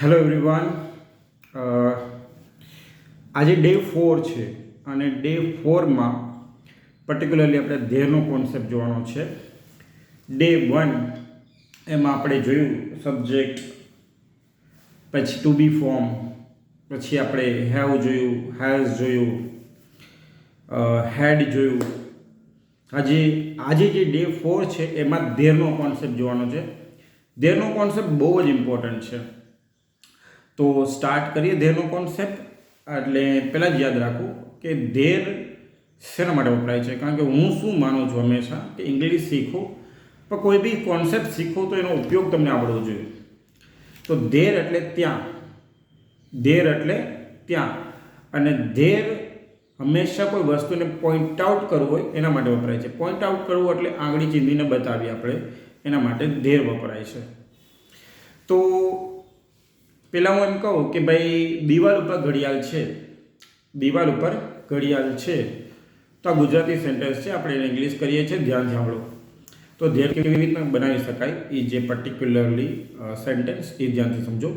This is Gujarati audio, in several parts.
Hello everyone. આજે ડે 4 છે અને ડે 4માં પર્ટિક્યુલરલી આપણે ધ્યેયનો કોન્સેપ્ટ જોવાનો છે. ડે 1 એમાં આપણે જોયું સબ્જેક્ટ, પછી ટુ બી ફોર્મ, પછી આપણે હેવ જોયું, હેઝ જોયું, હેડ જોયું. આજે જે ડે 4 છે એમાં ધ્યેયનો કોન્સેપ્ટ જોવાનો છે. ધ્યેયનો કોન્સેપ્ટ બહુ જ ઇમ્પોર્ટન્ટ છે. તો સ્ટાર્ટ કરીએ ધ્યેયનો કોન્સેપ્ટ. એટલે પહેલાં જ યાદ રાખવું કે ધ્યેય શેના માટે વપરાય છે. કારણ કે હું શું માનું છું હંમેશા કે ઇંગ્લિશ શીખો પણ કોઈ બી કોન્સેપ્ટ શીખો તો એનો ઉપયોગ તમને આવડવો જોઈએ. તો ધ્યેય એટલે ત્યાં, ધ્યેય એટલે ત્યાં. અને ધ્યેય હંમેશા કોઈ વસ્તુને પોઈન્ટ આઉટ કરવું હોય એના માટે વપરાય છે. પોઈન્ટ આઉટ કરવું એટલે આંગળી ચીંધીને બતાવીએ આપણે, એના માટે ધ્યેય વપરાય છે. તો પહેલાં હું એમ કહું કે ભાઈ દિવાલ ઉપર ઘડિયાળ છે, દિવાલ ઉપર ઘડિયાળ છે. તો આ ગુજરાતી સેન્ટેન્સ છે, આપણે એને ઇંગ્લિશ કરીએ છીએ. ધ્યાન સાંભળો. તો ધ્યેય કેવી રીતના બનાવી શકાય એ જે પર્ટિક્યુલરલી સેન્ટેન્સ એ ધ્યાનથી સમજો.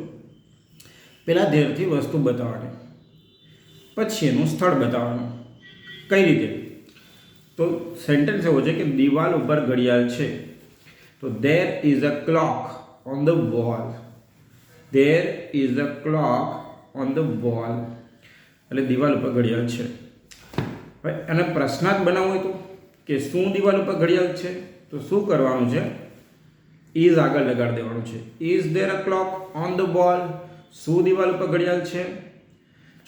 પહેલાં ધ્યેયથી વસ્તુ બતાવવાની, પછી એનું સ્થળ બતાવવાનું. કઈ રીતે? તો સેન્ટેન્સ એવો છે કે દિવાલ ઉપર ઘડિયાળ છે. તો there is a clock on the wall. There is a clock on the wall. એટલે દિવાલ ઉપર ઘડિયાળ છે. હવે એને પ્રશ્નાર્થ બનાવવો હોય તો કે શું દિવાલ ઉપર ઘડિયાળ છે, તો શું કરવાનું છે? ઇઝ આગળ લગાડી દેવાનું છે. Is there a clock on the wall? શું દિવાલ ઉપર ઘડિયાળ છે?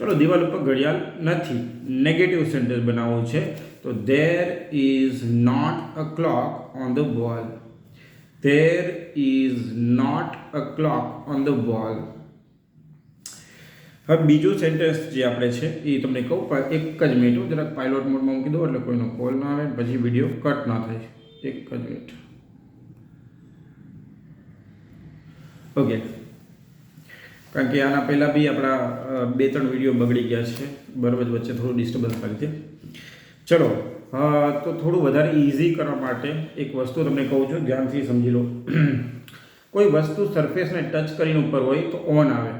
ચલો દિવાલ ઉપર ઘડિયાળ નથી, નેગેટિવ સેન્ટેન્સ બનાવવું છે. તો there is not a clock on the wall. There is not a clock on the wall. હવે બીજું સેન્ટેન્સ જે આપણે છે એ તમને કહું, પણ એક જ મિનિટ, જરાક પાયલોટ મોડમાં મૂકી દો એટલે કોઈનો કોલ ના આવે, પછી વિડીયો કટ ના થાય. એક જ મિનિટ. ઓકે. કારણ કે આના પહેલાં બી આપણા 2-3 વિડીયો બગડી ગયા છે, બરાબર, વચ્ચે થોડું ડિસ્ટર્બન્સ આવી છે. ચલો, તો થોડું વધારે ઇઝી કરવા માટે એક વસ્તુ તમને કહું છું, ધ્યાનથી સમજી લો. કોઈ વસ્તુ સરફેસને ટચ કરીને ઉપર હોય તો ઓન આવે.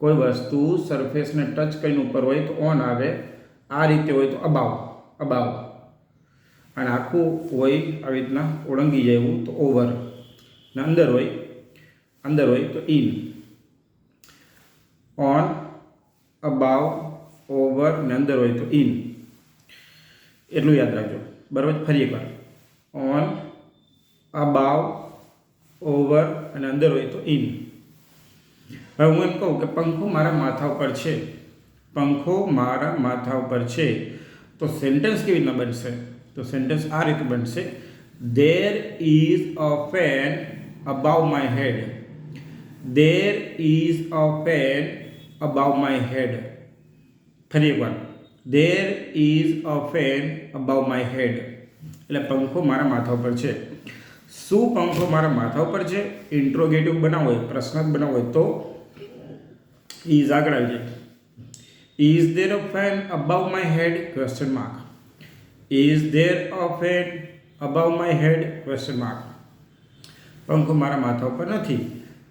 કોઈ વસ્તુ સરફેસને ટચ કરીને ઉપર હોય તો ઓન આવે. આ રીતે હોય તો અબાવ, અબાવ. અને આખું હોય આવી રીતના ઓળંગી જાય એવું તો ઓવર. ને અંદર હોય તો ઇન. ઓન, અબાવ, ઓવર ને અંદર હોય તો ઇન. એટલું યાદ રાખજો, બરાબર. ફરી એકવાર, ઓન, અબાવ, ઓવર અને અંદર હોય તો ઇન. હવે હું એમ કહું કે પંખો મારા માથા ઉપર છે, પંખો મારા માથા ઉપર છે, તો સેન્ટેન્સ કેવી રીતના બનશે? તો સેન્ટેન્સ આ રીતે બનશે. There is a fan above my head. There is a fan above my head. ફરી એકવાર, there is a fan above my head. એટલે પંખો મારા માથા ઉપર છે. શું પંખો મારા માથા ઉપર છે? ઇન્ટ્રોગેટિવ બનાવવો હોય, પ્રશ્નાર્થ બનાવવો હોય તો ઇઝ આગળ આવી જાય. Is there a fan above my head? Question mark. Is there a fan above my head? Question mark. પંખો મારા માથા ઉપર નથી,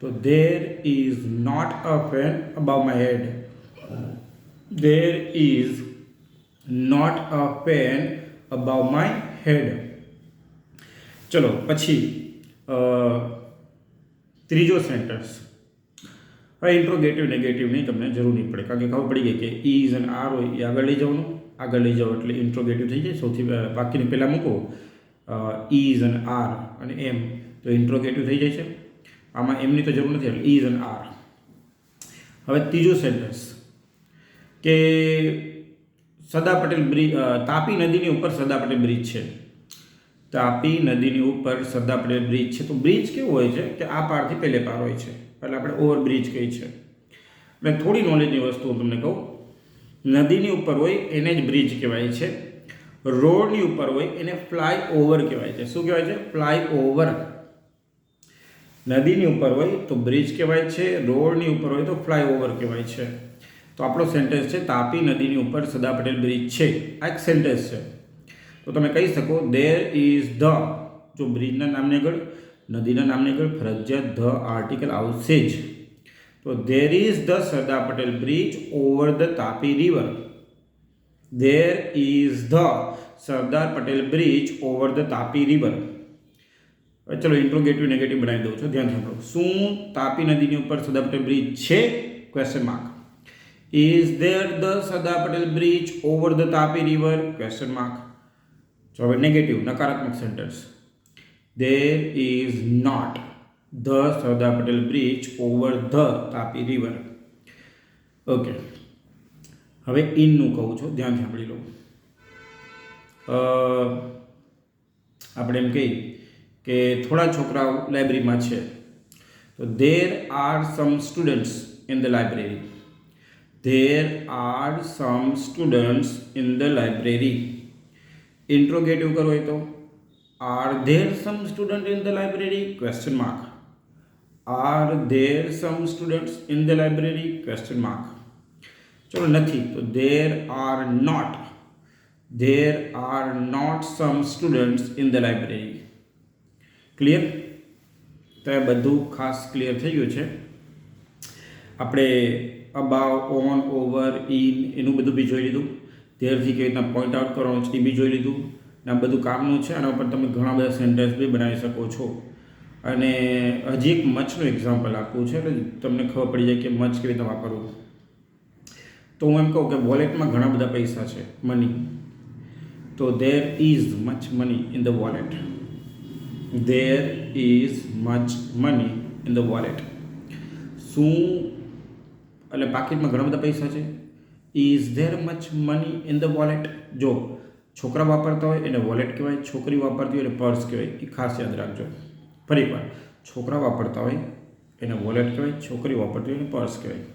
તો there is not a fan above my head. There is not a fan above my head. ચલો પછી ત્રીજો સેન્ટેન્સ. હવે ઇન્ટ્રોગેટિવ નેગેટિવની તમને જરૂર નહીં પડે, કારણ કે ખબર પડી ગઈ કે ઇઝ અને આર હોય એ આગળ લઈ જવાનું. આગળ લઈ જાઓ એટલે ઇન્ટ્રોગેટિવ થઈ જાય. સૌથી બાકીની પહેલાં મૂકો ઇઝ અને આર અને એમ, તો ઇન્ટ્રોગેટિવ થઈ જાય છે. આમાં એમની તો જરૂર નથી, એટલે ઇઝ અને આર. હવે ત્રીજો સેન્ટેન્સ કે સરદાર પટેલ બ્રિજ, તાપી નદીની ઉપર સરદાર પટેલ બ્રિજ છે. તાપી નદીની ઉપર સરદાર પટેલ બ્રિજ છે. તો બ્રિજ કેવું હોય છે કે આ પારથી પેલે પાર હોય છે, એટલે આપણે ઓવરબ્રિજ કહીએ છીએ. એટલે થોડી નોલેજની વસ્તુ હું તમને કહું. નદીની ઉપર હોય એને જ બ્રિજ કહેવાય છે. રોડની ઉપર હોય એને ફ્લાય ઓવર કહેવાય છે. શું કહેવાય છે? Fly over. નદીની ઉપર હોય તો બ્રિજ કહેવાય છે, રોડની ઉપર હોય તો ફ્લાય ઓવર કહેવાય છે. તો આપણો સેન્ટેન્સ છે તાપી નદીની ઉપર સરદાર પટેલ બ્રિજ છે. આ એક સેન્ટેન્સ છે. તો તમે કહી શકો there is the, જો બ્રિજના નામની આગળ, નદીના નામની આગળ ફરજિયાત ધ આર્ટિકલ આવશે જ. તો there is the Sardar Patel bridge over the Tapi river. There is the Sardar Patel bridge over the Tapi river. ચલો ઇન્ટ્રોગેટિવ નેગેટિવ બનાવી દઉં છું, ધ્યાન સાંભળો. શું તાપી નદીની ઉપર સરદાર પટેલ બ્રિજ છે? Question mark. Is there the Sardar Patel bridge over the Tapi river? Question mark. તો હવે નેગેટિવ નકારાત્મક sentence. There is not the Sardar Patel bridge over the Tapi river. Okay, હવે ઇનનું કહું છું, ધ્યાન સાંભળી લો. આપણે એમ કહીએ કે થોડા છોકરાઓ લાઇબ્રેરીમાં છે, તો there are some students in the library. There are some students in the library. Interrogative કરો હોય તો are there some student in the library? Question mark. Are there some students in the library? Question mark. ચલો નથી, તો there are not some students in the library. Clear? તો એ બધું ખાસ ક્લિયર થઈ ગયું છે. આપણે અબાવ, ઓન, ઓવર, ઇન એનું બધું બી જોઈ લીધું. ધેરથી કેવી રીતના પોઈન્ટ આઉટ કરવાનું છે એ બી જોઈ લીધું. ને આ બધું કામનું છે. આના ઉપર તમે ઘણા બધા સેન્ટેન્સ બી બનાવી શકો છો. અને હજી એક મચનું એક્ઝામ્પલ આપવું છે એટલે તમને ખબર પડી જાય કે મચ કેવી રીતે વાપરવું. તો હું એમ કહું કે વોલેટમાં ઘણા બધા પૈસા છે, મની. તો there is much money in the wallet. There is much money in the wallet. શું એટલે પાકીટમાં ઘણા બધા પૈસા છે. Is there much money in the wallet. જો છોકરા વાપરતા હોય એને વોલેટ કહેવાય, છોકરી વાપરતી હોય એને પર્સ કહેવાય. એ ખાસ યાદ રાખજો. ફરી એકવાર, છોકરા વાપરતા હોય એને વોલેટ કહેવાય, છોકરી વાપરતી હોય એને પર્સ કહેવાય.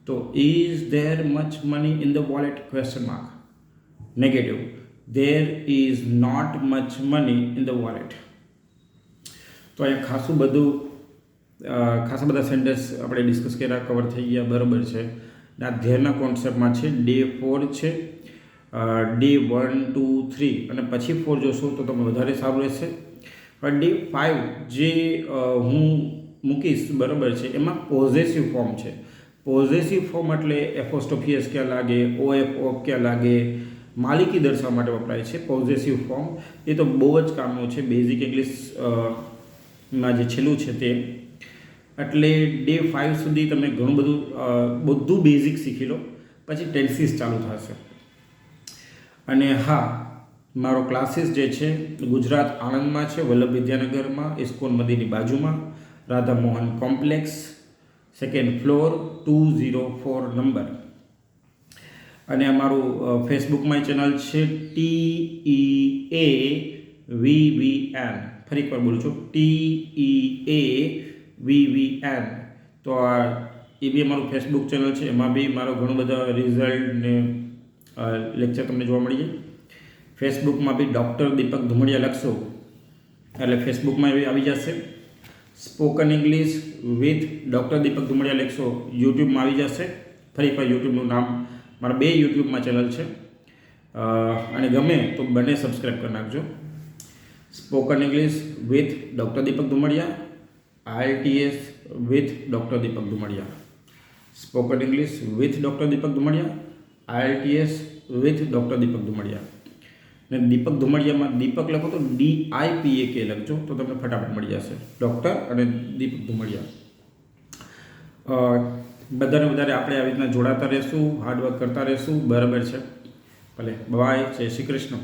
તો is there much money in the wallet? Question mark. Negative. There is not much money in the wallet. તો અહીંયા ખાસા બધા સેન્ટેન્સ આપણે ડિસ્કસ કર્યા, કવર થઈ ગયા, બરાબર છે. આ ધેરના કોન્સેપ્ટમાં છે. ડે 4 છે, ડે 1, 2, 3 અને પછી 4 જોશો તો તમે વધારે સારું રહેશે. પણ ડે 5 જે હું મૂકીશ, બરાબર છે, એમાં પોઝેસિવ ફોર્મ છે. પોઝેસિવ ફોર્મ એટલે એપોસ્ટ્રોફી ક્યાં લાગે, ઓએફ ઓફ ક્યાં લાગે, માલિકી દર્શાવવા માટે વપરાય છે પોઝેસિવ ફોર્મ. એ તો બહુ જ કામનું છે બેઝિક ઇંગ્લિશમાં જે છેલ્લું છે તે. એટલે ડે 5 સુધી તમે ઘણું બધું બેઝિક શીખી લો, પછી ટેન્સીસ ચાલુ થશે. અને હા, મારો ક્લાસીસ જે છે ગુજરાત આણંદમાં છે, વલ્લભ વિદ્યાનગરમાં, ઇસ્કોન મંદિરની બાજુમાં, Radha Mohan complex, 2nd floor, 204 number. અને અમારું ફેસબુકમાં ચેનલ છે TEAVVN. ફરી એકવાર બોલું છું, TEAVVN. તો એ બી અમારું ફેસબુક ચેનલ છે. એમાં બી મારો ઘણો બધા રિઝલ્ટ ને લેક્ચર તમને જોવા મળી જાય. ફેસબુકમાં બી ડૉક્ટર દીપક ધુમડિયા લખશો એટલે ફેસબુકમાં એ આવી જશે. Spoken English with doctor Deepak ધુમડિયા લખશો, યુટ્યુબમાં આવી જશે. ફરી એકવાર યુટ્યુબનું નામ, મારા 2 યુટ્યુબમાં ચેનલ છે. અને ગમે તો બંને સબસ્ક્રાઈબ કરી નાખજો. Spoken English with doctor Deepak Dhumdiya, IELTS with doctor Deepak Dhumdiya. Spoken English with doctor Deepak Dhumdiya, IELTS with doctor Deepak Dhumdiya. ને દીપક ધુમડિયામાં દીપક લખો તો DIPAK લખજો તો તમને ફટાફટ મળી જશે. ડૉક્ટર અને દીપક ધુમડિયા. બધાને વધારે આપણે આવી રીતના જોડાતા રહેશું, હાર્ડવર્ક કરતા રહેશું, બરાબર છે. ભલે, બાય, જય શ્રી કૃષ્ણ.